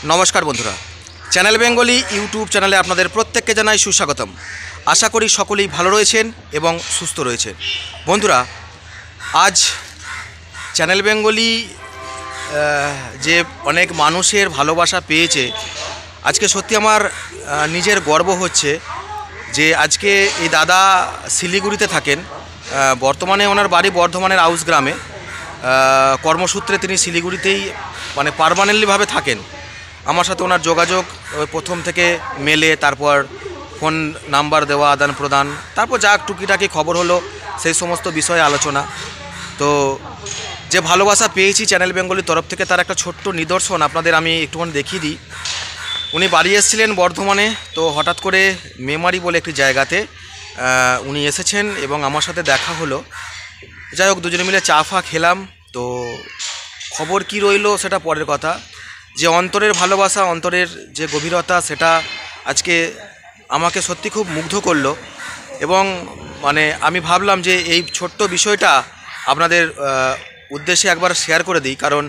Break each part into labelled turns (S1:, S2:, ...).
S1: নমস্কার বন্ধুরা, channel Bengali YouTube চ্যানেলে আপনাদের প্রত্যেককে জানাই সুস্বাগতম। আশা করি সকলেই ভালো রয়েছেন এবং সুস্থ রয়েছেন। বন্ধুরা, আজ চ্যানেল বেঙ্গলি যে অনেক মানুষের ভালোবাসা পেয়েছে, আজকে সত্যি আমার নিজের গর্ব হচ্ছে যে আজকে এই দাদা শিলিগুড়িতে থাকেন। বর্তমানে ওনার বাড়ি বর্ধমানের আউস গ্রামে। কর্মসূত্রে তিনি শিলিগুড়িতেই মানে পার্মানেন্টলিভাবে থাকেন। আমার সাথে ওনার যোগাযোগ প্রথম থেকে মেলে, তারপর ফোন নাম্বার দেওয়া, আদান প্রদান, তারপর যা টুকিটাকি খবর হলো সেই সমস্ত বিষয়ে আলোচনা। তো যে ভালোবাসা পেয়েছি চ্যানেল বেঙ্গলির তরফ থেকে, তার একটা ছোট্ট নিদর্শন আপনাদের আমি একটুখানি দেখিয়ে দিই। উনি বাড়ি এসেছিলেন বর্ধমানে, তো হঠাৎ করে মেমারি বলে একটি জায়গাতে উনি এসেছেন এবং আমার সাথে দেখা হলো। যাই হোক, দুজনে মিলে চা ফা খেলাম। তো খবর কি রইলো সেটা পরের কথা। যে অন্তরের ভালোবাসা, অন্তরের যে গভীরতা, সেটা আজকে আমাকে সত্যি খুব মুগ্ধ করলো। এবং মানে আমি ভাবলাম যে এই ছোট্ট বিষয়টা আপনাদের উদ্দেশ্যে একবার শেয়ার করে দিই। কারণ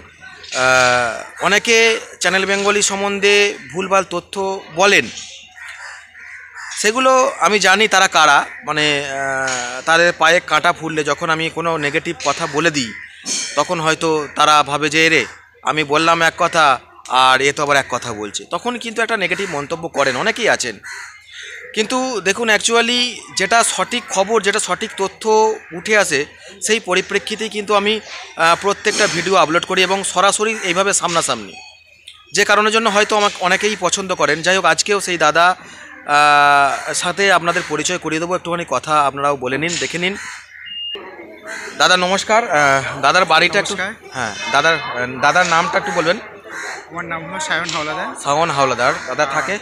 S1: অনেকে চ্যানেল বেঙ্গলি সম্বন্ধে ভুলভাল তথ্য বলেন, সেগুলো আমি জানি তারা কারা। মানে তাদের পায়ে কাঁটা ফুললে যখন আমি কোনো নেগেটিভ কথা বলে দিই, তখন হয়তো তারা ভাবে যে রে আমি বললাম এক কথা আর এ তো আবার এক কথা বলছে, তখন কিন্তু একটা নেগেটিভ মন্তব্য করেন, অনেকেই আছেন। কিন্তু দেখুন, অ্যাকচুয়ালি যেটা সঠিক খবর, যেটা সঠিক তথ্য উঠে আসে, সেই পরিপ্রেক্ষিতেই কিন্তু আমি প্রত্যেকটা ভিডিও আপলোড করি এবং সরাসরি এইভাবে সামনাসামনি, যে কারণের জন্য হয়তো আমাকে অনেকেই পছন্দ করেন। যাই হোক, আজকেও সেই দাদা সাথে আপনাদের পরিচয় করিয়ে দেবো। একটুখানি কথা আপনারাও বলে নিন, দেখে নিন। দাদা নমস্কার। দাদার বাড়িটা একটু, হ্যাঁ দাদার নামটা একটু বলবেন।
S2: আমার নাম হলো সায়ন হাওলাদার।
S1: সায়ন হাওলাদার। দাদা থাকে?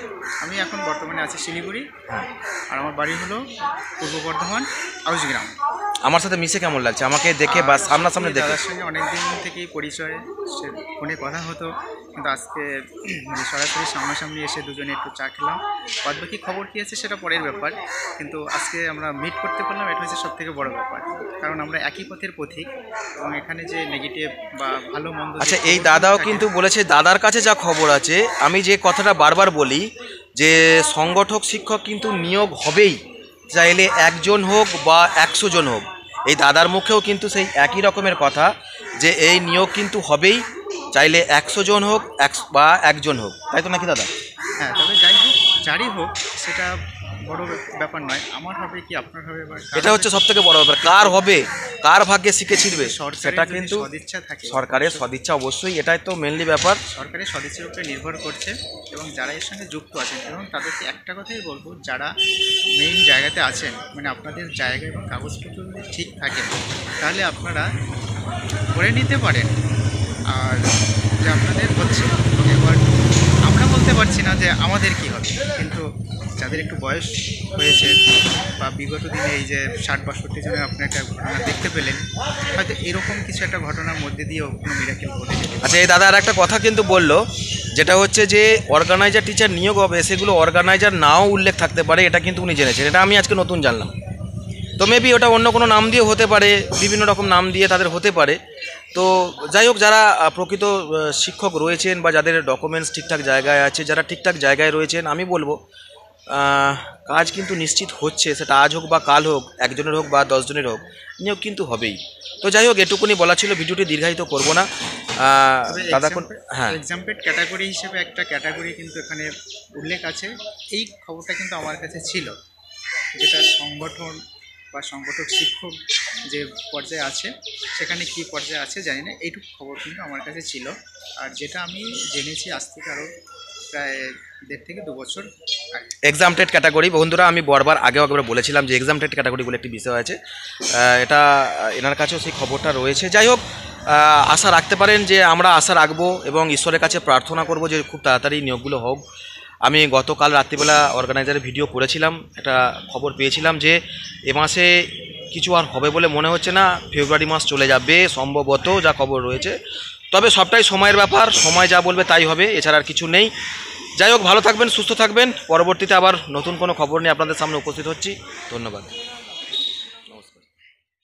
S2: আমি এখন বর্তমানে আছি শিলিগুড়ি। আর আমার বাড়ি হলো পূর্ব বর্ধমান আউসগ্রাম।
S1: আমার সাথে মিশে কেমন লাগছে আমাকে দেখে বা সামনাসামনি দেখে?
S2: দাদার সঙ্গে অনেকদিন থেকেই পরিচয়, সে ফোনে কথা হতো, কিন্তু আজকে মানে সরাসরি সামনাসামনি এসে দুজনে একটু চা খেলাম। বাদবাকি খবর কী আছে সেটা পরের ব্যাপার, কিন্তু আজকে আমরা মিট করতে পারলাম, এটা হচ্ছে সবথেকে বড় ব্যাপার। কারণ আমরা একই পথের পথিক এবং এখানে যে নেগেটিভ বা ভালো মন্দ,
S1: আচ্ছা, এই দাদাও কিন্তু বলেছে দাদার কাছে যা খবর আছে, আমি যে কথাটা বারবার বলি যে সংগঠক শিক্ষক কিন্তু নিয়োগ হবেই, চাইলে একজন হোক বা 100 জন হোক। এই দাদার মুখেও কিন্তু সেই একই রকমের কথা যে এই নিয়োগ কিন্তু হবেই, চাইলে 100 জন হোক বা একজন হোক, তাই তো নাকি দাদা?
S2: হ্যাঁ, তবে যাই হোক, যারই হোক সেটা বড় ব্যাপার নয়। আমার হবে কি আপনার হবে,
S1: এটা হচ্ছে সব থেকে বড় ব্যাপার। কার হবে, কার ভাগ্যে শিখে ছিড়বে, সেটা কিন্তু
S2: সদিচ্ছা থাকে,
S1: সরকারের সদিচ্ছা অবশ্যই, এটাই তো মেনলি ব্যাপার।
S2: সরকারের সদিচ্ছার উপরে নির্ভর করছে এবং যারা এর সঙ্গে যুক্ত আছেন, এবং তাদেরকে একটা কথাই বলবো, যারা মেইন জায়গাতে আছেন, মানে আপনাদের জায়গা এবং কাগজপত্র যদি ঠিক থাকে, তাহলে আপনারা করে নিতে পারেন। আর যে আপনাদের হচ্ছে, এবার আমরা বলতে পারছি না যে আমাদের কি হবে, কিন্তু যাদের একটু বয়স হয়েছে বা বিগত দিনে এই যে 60-62 জনের আপনি একটা ঘটনা দেখতে পেলেন, হয়তো এরকম কিছু একটা ঘটনার মধ্যে দিয়েও কোনো মিরাকেল ঘটে যেতে পারে।
S1: আচ্ছা, এই দাদা আর একটা কথা কিন্তু বললো, যেটা হচ্ছে যে অর্গানাইজার টিচার নিয়োগ হবে, সেগুলো অর্গানাইজার নাও উল্লেখ থাকতে পারে, এটা কিন্তু উনি জেনেছেন। এটা আমি আজকে নতুন জানলাম। তো মেবি ওটা অন্য কোনো নাম দিয়ে হতে পারে, বিভিন্ন রকম নাম দিয়ে তাদের হতে পারে। তো যাই হোক, যারা প্রকৃত শিক্ষক রয়েছেন বা যাদের ডকুমেন্টস ঠিকঠাক জায়গায় আছে, যারা ঠিকঠাক জায়গায় রয়েছেন, আমি বলবো কাজ কিন্তু নিশ্চিত হচ্ছে। সেটা আজ হোক বা কাল হোক, একজনের হোক বা 10 জনের হোক, নিয়োগ কিন্তু হবেই। তো যাই হোক, এটুকুনি বলা ছিল, ভিডিওটি দীর্ঘায়িত করবো না। দাদা
S2: হ্যাঁ, এক্সাম্পেড ক্যাটাগরি হিসেবে একটা ক্যাটাগরি কিন্তু এখানে উল্লেখ আছে। এই খবরটা কিন্তু আমার কাছে ছিল, যেটা সংগঠন বা সংগঠক শিক্ষক যে পর্যায়ে আছে, সেখানে কী পর্যায়ে আছে জানি না, এইটুকু খবর কিন্তু আমার কাছে ছিল। আর যেটা আমি জেনেছি আজ থেকে আরও প্রায় 1.5 থেকে 2 বছর
S1: এক্সামটেড ক্যাটাগরি। বন্ধুরা, আমি বারবার আগেও একবার বলেছিলাম যে এক্সামটেড ক্যাটাগরি বলে একটি বিষয় আছে, এটা এনার কাছেও সেই খবরটা রয়েছে। যাই হোক, আশা রাখতে পারেন যে আমরা আশা রাখবো এবং ঈশ্বরের কাছে প্রার্থনা করব যে খুব তাড়াতাড়ি নিয়োগগুলো হোক। আমি গতকাল রাত্রিবেলা অর্গানাইজারের ভিডিও করেছিলাম, একটা খবর পেয়েছিলাম যে এ মাসে কিছু আর হবে বলে মনে হচ্ছে না, ফেব্রুয়ারি মাস চলে যাবে সম্ভবত, যা খবর রয়েছে। তবে সবটাই সময়ের ব্যাপার, সময় যা বলবে তাই হবে, এছাড়া আর কিছু নেই। যাই হোক, ভালো থাকবেন, সুস্থ থাকবেন। পরবর্তীতে আবার নতুন কোনো খবর নিয়ে আপনাদের সামনে উপস্থিত হচ্ছি। ধন্যবাদ।